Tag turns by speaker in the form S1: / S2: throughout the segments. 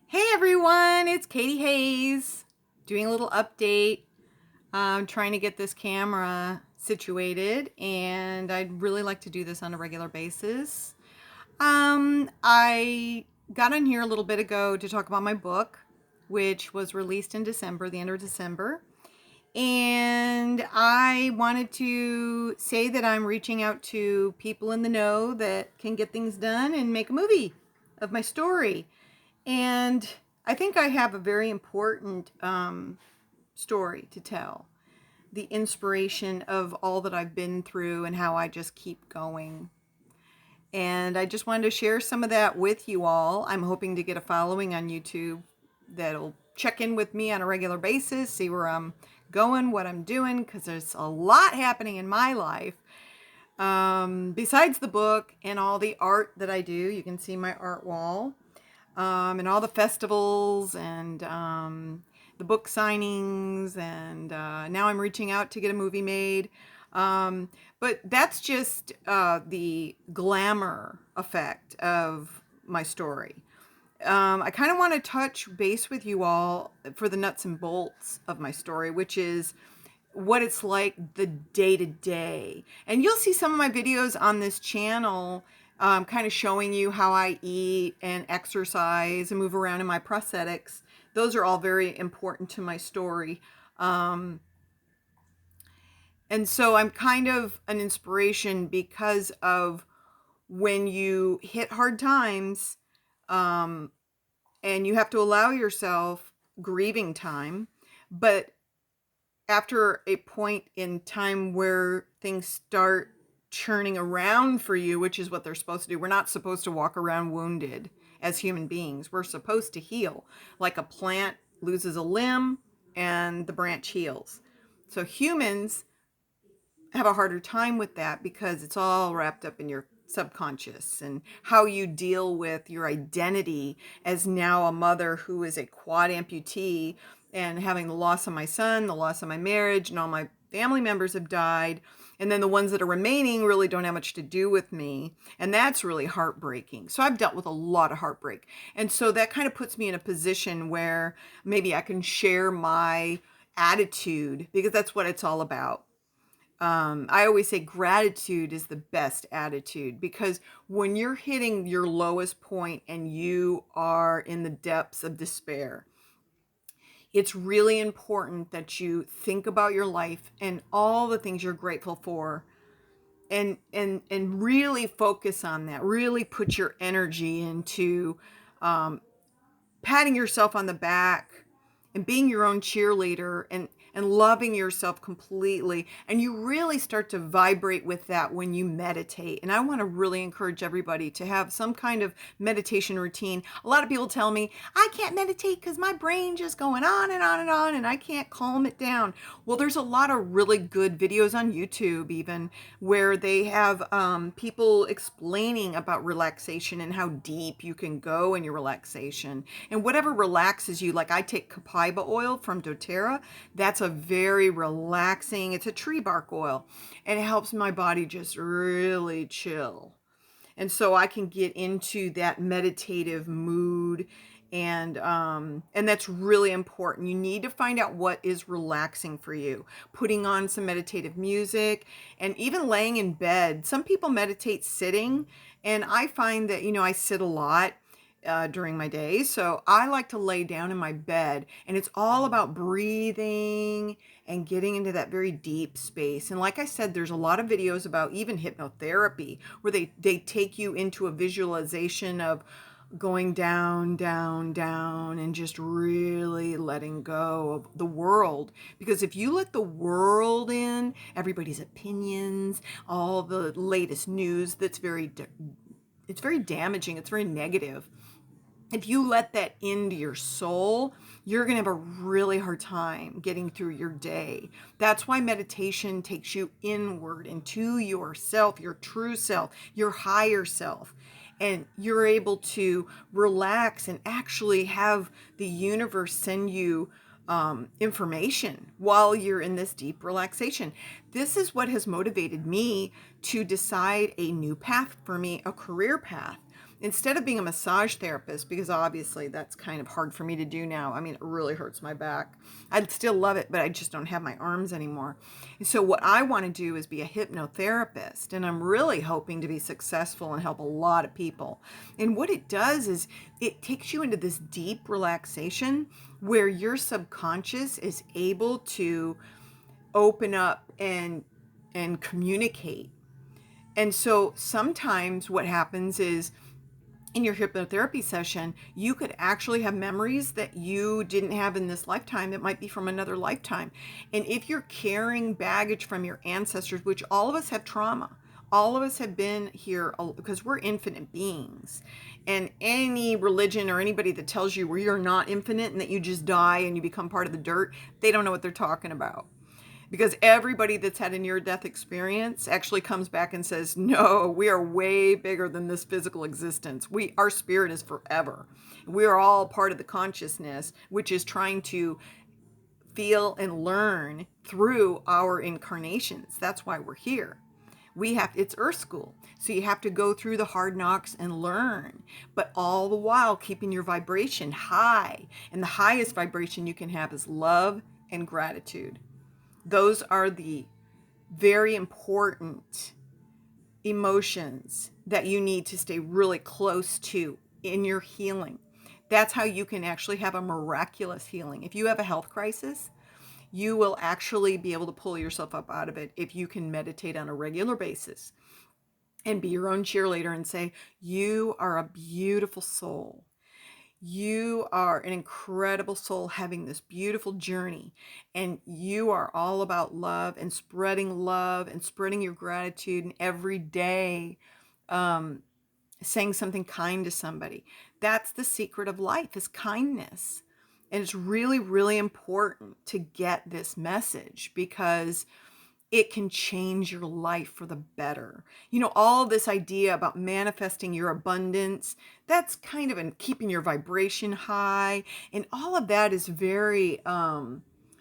S1: Hey everyone, it's Katie Hayes doing a little update. I'm trying to get this camera situated and I'd really like to do this on a regular basis. I got on here a little bit ago to talk about my book, which was released in December, the end of December. And I wanted to say that I'm reaching out to people in the know that can get things done and make a movie of my story. And I think I have a very important story to tell. The inspiration of all that I've been through and how I just keep going. And I just wanted to share some of that with you all. I'm hoping to get a following on YouTube that'll check in with me on a regular basis, see where I'm going, what I'm doing, because there's a lot happening in my life. Besides the book and all the art that I do, you can see my art wall. And all the festivals and the book signings, and now I'm reaching out to get a movie made. But that's just the glamour effect of my story. I kind of want to touch base with you all for the nuts and bolts of my story, which is what it's like the day to day. And you'll see some of my videos on this channel kind of showing you how I eat and exercise and move around in my prosthetics. Those are all very important to my story. Um, and so I'm kind of an inspiration because of when you hit hard times, um, and you have to allow yourself grieving time. But after a point in time where things start churning around for you, which is what they're supposed to do, we're not supposed to walk around wounded as human beings. We're supposed to heal. Like a plant loses a limb and the branch heals. So humans have a harder time with that because it's all wrapped up in your subconscious and how you deal with your identity as now a mother who is a quad amputee and having the loss of my son, the loss of my marriage, and all my family members have died. And then the ones that are remaining really don't have much to do with me. And that's really heartbreaking. So I've dealt with a lot of heartbreak. And so that kind of puts me in a position where maybe I can share my attitude because that's what it's all about. I always say gratitude is the best attitude because when you're hitting your lowest point and you are in the depths of despair, it's really important that you think about your life and all the things you're grateful for and really focus on that. Really put your energy into patting yourself on the back and being your own cheerleader and loving yourself completely. And you really start to vibrate with that when you meditate. And I want to really encourage everybody to have some kind of meditation routine. A lot of people tell me, I can't meditate because my brain just going on and on and on and I can't calm it down. Well, there's a lot of really good videos on YouTube even where they have people explaining about relaxation and how deep you can go in your relaxation. And whatever relaxes you, like I take copaiba oil from doTERRA. That's a very relaxing, it's a tree bark oil, and it helps my body just really chill. And so I can get into that meditative mood, and that's really important. You need to find out what is relaxing for you. Putting on some meditative music and even laying in bed. Some people meditate sitting, and I find that, I sit a lot during my day. So I like to lay down in my bed, and it's all about breathing and getting into that very deep space. And like I said, there's a lot of videos about even hypnotherapy where they take you into a visualization of going down, down, down, and just really letting go of the world. Because if you let the world in, everybody's opinions, all the latest news that's it's very damaging, it's very negative. If you let that into your soul, you're going to have a really hard time getting through your day. That's why meditation takes you inward into yourself, your true self, your higher self. And you're able to relax and actually have the universe send you information while you're in this deep relaxation. This is what has motivated me to decide a new path for me, a career path. instead of being a massage therapist, because obviously that's kind of hard for me to do now. I mean, it really hurts my back. I'd still love it, but I just don't have my arms anymore. And so what I want to do is be a hypnotherapist, and I'm really hoping to be successful and help a lot of people. And what it does is it takes you into this deep relaxation where your subconscious is able to open up and communicate. And so sometimes what happens is in your hypnotherapy session, you could actually have memories that you didn't have in this lifetime that might be from another lifetime. And if you're carrying baggage from your ancestors, which all of us have trauma, all of us have been here because we're infinite beings. And any religion or anybody that tells you you're not infinite and that you just die and you become part of the dirt, they don't know what they're talking about. Because everybody that's had a near-death experience actually comes back and says, no, we are way bigger than this physical existence. Our spirit is forever. We are all part of the consciousness, which is trying to feel and learn through our incarnations. That's why we're here. It's Earth School. So you have to go through the hard knocks and learn, but all the while keeping your vibration high. And the highest vibration you can have is love and gratitude. Those are the very important emotions that you need to stay really close to in your healing. That's how you can actually have a miraculous healing. If you have a health crisis, you will actually be able to pull yourself up out of it if you can meditate on a regular basis and be your own cheerleader and say, you are a beautiful soul. You are an incredible soul having this beautiful journey, and you are all about love and spreading your gratitude, and every day saying something kind to somebody. That's the secret of life, is kindness. And it's really, really important to get this message because it can change your life for the better. You know, all this idea about manifesting your abundance, that's kind of in keeping your vibration high. And all of that is very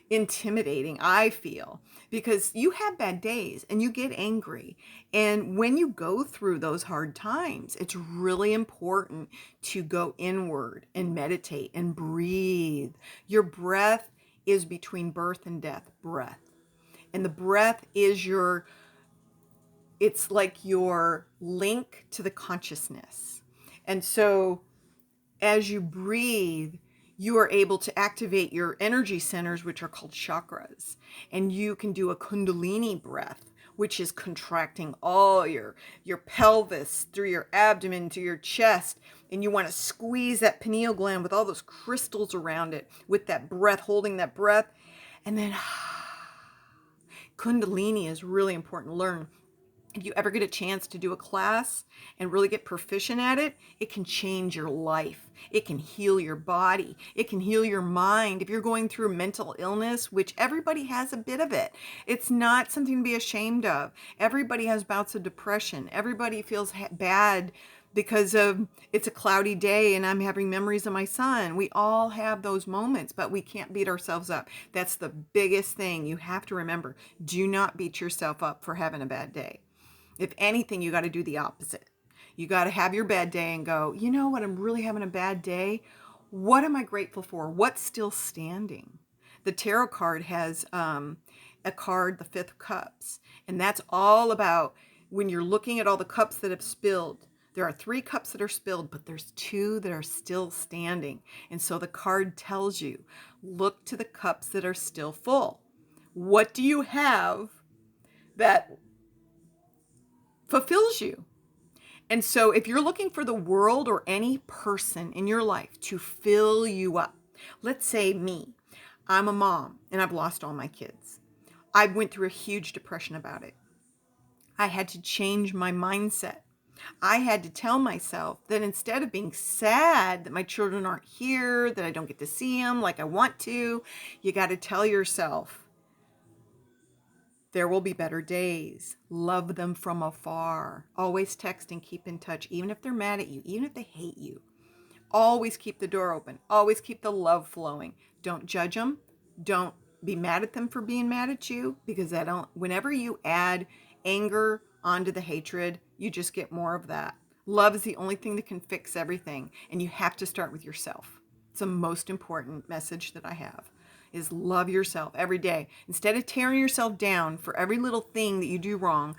S1: intimidating, I feel, because you have bad days and you get angry. And when you go through those hard times, it's really important to go inward and meditate and breathe. Your breath is between birth and death, breath. And the breath is it's like your link to the consciousness. And so as you breathe, you are able to activate your energy centers, which are called chakras. And you can do a Kundalini breath, which is contracting all your pelvis through your abdomen to your chest. And you want to squeeze that pineal gland with all those crystals around it with that breath, holding that breath. And then Kundalini is really important to learn. If you ever get a chance to do a class and really get proficient at it, it can change your life. It can heal your body. It can heal your mind. If you're going through mental illness, which everybody has a bit of it, it's not something to be ashamed of. Everybody has bouts of depression. Everybody feels bad because of it's a cloudy day and I'm having memories of my son. We all have those moments, but we can't beat ourselves up. That's the biggest thing you have to remember. Do not beat yourself up for having a bad day. If anything, you got to do the opposite. You got to have your bad day and go, you know what, I'm really having a bad day. What am I grateful for? What's still standing? The tarot card has a card, the Fifth of Cups. And that's all about when you're looking at all the cups that have spilled. There are 3 cups that are spilled, but there's 2 that are still standing. And so the card tells you, look to the cups that are still full. What do you have that fulfills you? And so if you're looking for the world or any person in your life to fill you up, let's say me, I'm a mom and I've lost all my kids. I went through a huge depression about it. I had to change my mindset. I had to tell myself that instead of being sad that my children aren't here, that I don't get to see them like I want to, you got to tell yourself, there will be better days. Love them from afar. Always text and keep in touch, even if they're mad at you, even if they hate you. Always keep the door open. Always keep the love flowing. Don't judge them. Don't be mad at them for being mad at you, because whenever you add anger onto the hatred, you just get more of that. Love is the only thing that can fix everything, and you have to start with yourself. It's the most important message that I have is love yourself every day. Instead of tearing yourself down for every little thing that you do wrong,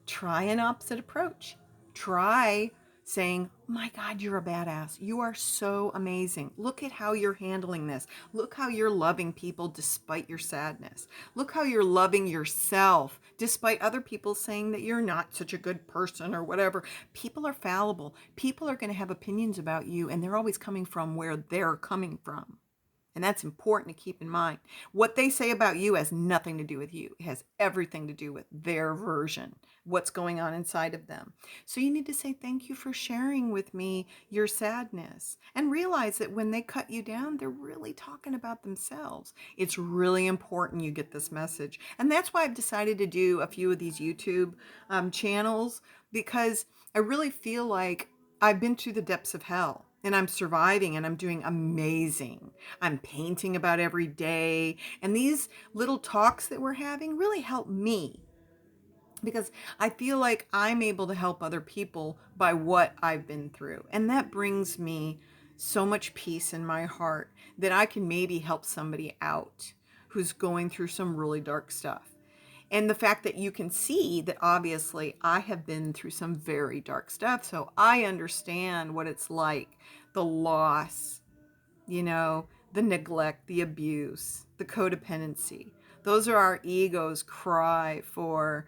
S1: try an opposite approach. Try saying, my God, you're a badass. You are so amazing. Look at how you're handling this. Look how you're loving people despite your sadness. Look how you're loving yourself despite other people saying that you're not such a good person or whatever. People are fallible. People are going to have opinions about you, and they're always coming from where they're coming from. And that's important to keep in mind. What they say about you has nothing to do with you. It has everything to do with their version, what's going on inside of them. So you need to say, thank you for sharing with me your sadness. And realize that when they cut you down, they're really talking about themselves. It's really important you get this message. And that's why I've decided to do a few of these YouTube channels, because I really feel like I've been through the depths of hell and I'm surviving and I'm doing amazing. I'm painting about every day. And these little talks that we're having really help me because I feel like I'm able to help other people by what I've been through. And that brings me so much peace in my heart that I can maybe help somebody out who's going through some really dark stuff. And the fact that you can see that obviously I have been through some very dark stuff. So I understand what it's like, the loss, the neglect, the abuse, the codependency. Those are our ego's cry for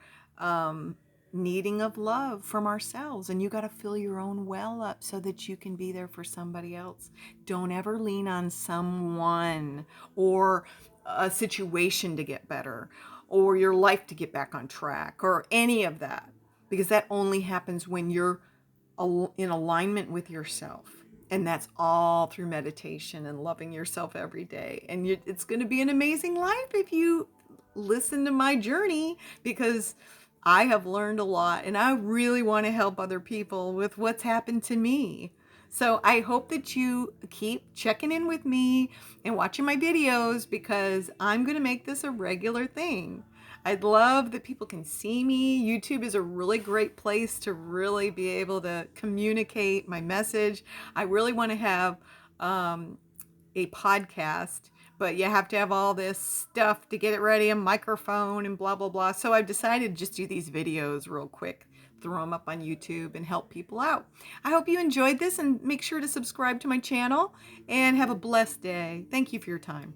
S1: needing of love from ourselves. And you got to fill your own well up so that you can be there for somebody else. Don't ever lean on someone or a situation to get better or your life to get back on track or any of that, because that only happens when you're in alignment with yourself. And that's all through meditation and loving yourself every day. And it's going to be an amazing life if you listen to my journey, because I have learned a lot and I really want to help other people with what's happened to me. So I hope that you keep checking in with me and watching my videos, because I'm going to make this a regular thing. I'd love that people can see me. YouTube is a really great place to really be able to communicate my message. I really want to have a podcast, but you have to have all this stuff to get it ready, a microphone and blah, blah, blah. So I've decided to just do these videos real quick, throw them up on YouTube and help people out. I hope you enjoyed this and make sure to subscribe to my channel and have a blessed day. Thank you for your time.